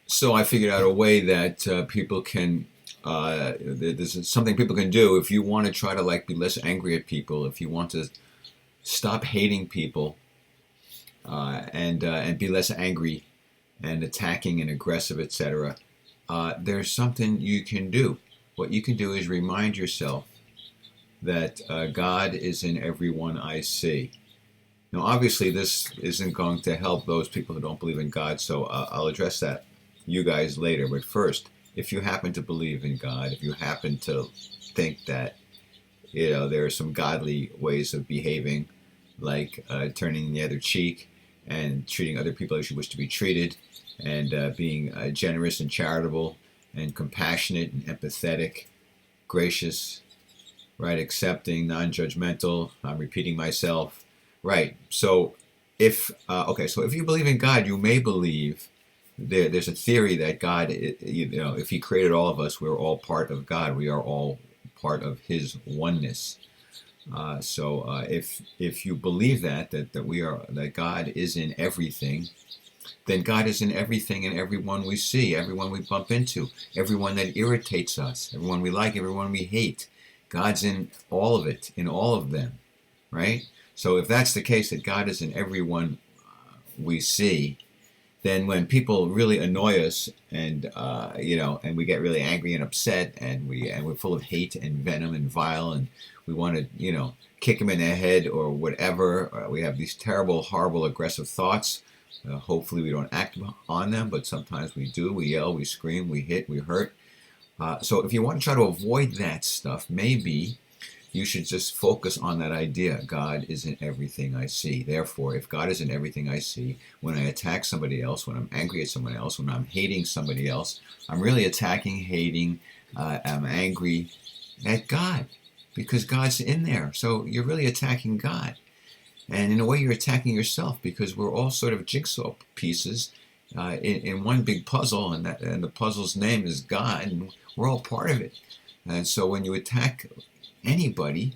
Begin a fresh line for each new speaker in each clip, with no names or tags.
So I figured out a way that people can. There's something people can do if you want to try to like be less angry at people. If you want to stop hating people and be less angry and attacking and aggressive, etc. There's something you can do. What you can do is remind yourself that God is in everyone I see. Now, obviously, this isn't going to help those people who don't believe in God, so I'll address that you guys later. But first, if you happen to believe in God, if you happen to think that there are some godly ways of behaving, like turning the other cheek and treating other people as you wish to be treated, and being generous and charitable and compassionate and empathetic, gracious, right, accepting, non-judgmental. I'm repeating myself. Right. So so if you believe in God, you may believe there's a theory that God, if He created all of us, we're all part of God. We are all part of His oneness. If you believe that God is in everything, then God is in everything and everyone we see, everyone we bump into, everyone that irritates us, everyone we like, everyone we hate. God's in all of it, in all of them, right? So if that's the case, that God is in everyone we see, then when people really annoy us and and we get really angry and upset and we're full of hate and venom and vile and we want to kick them in the head or whatever, we have these terrible, horrible, aggressive thoughts. Hopefully we don't act on them, but sometimes we do. We yell, we scream, we hit, we hurt. So if you want to try to avoid that stuff, maybe you should just focus on that idea. God is in everything I see. Therefore, if God is in everything I see, when I attack somebody else, when I'm angry at someone else, when I'm hating somebody else, I'm really attacking, hating, I'm angry at God because God's in there. So you're really attacking God. And in a way, you're attacking yourself because we're all sort of jigsaw pieces in one big puzzle, and the puzzle's name is God, and we're all part of it. And so when you attack anybody,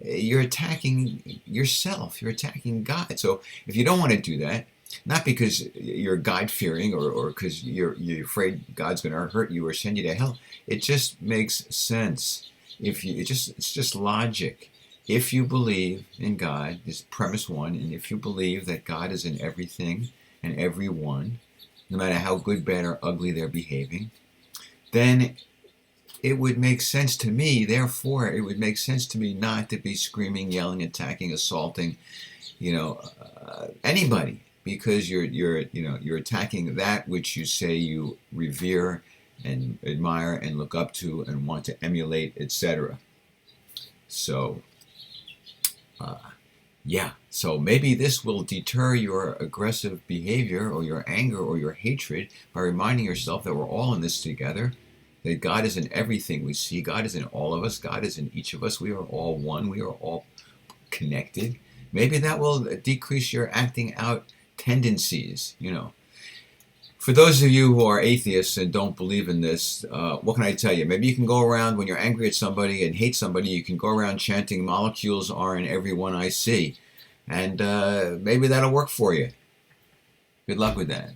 you're attacking yourself. You're attacking God. So if you don't want to do that, not because you're God-fearing or because you're afraid God's going to hurt you or send you to hell, it just makes sense. It's just logic. If you believe in God, is premise one, and if you believe that God is in everything and everyone, no matter how good, bad, or ugly they're behaving, then it would make sense to me, therefore, it would make sense to me not to be screaming, yelling, attacking, assaulting, anybody, because you're attacking that which you say you revere and admire and look up to and want to emulate, etc. So, so maybe this will deter your aggressive behavior or your anger or your hatred by reminding yourself that we're all in this together, that God is in everything we see. God is in all of us. God is in each of us. We are all one. We are all connected. Maybe that will decrease your acting out tendencies, For those of you who are atheists and don't believe in this, what can I tell you? Maybe you can go around when you're angry at somebody and hate somebody, you can go around chanting, molecules are in everyone I see. And maybe that'll work for you. Good luck with that.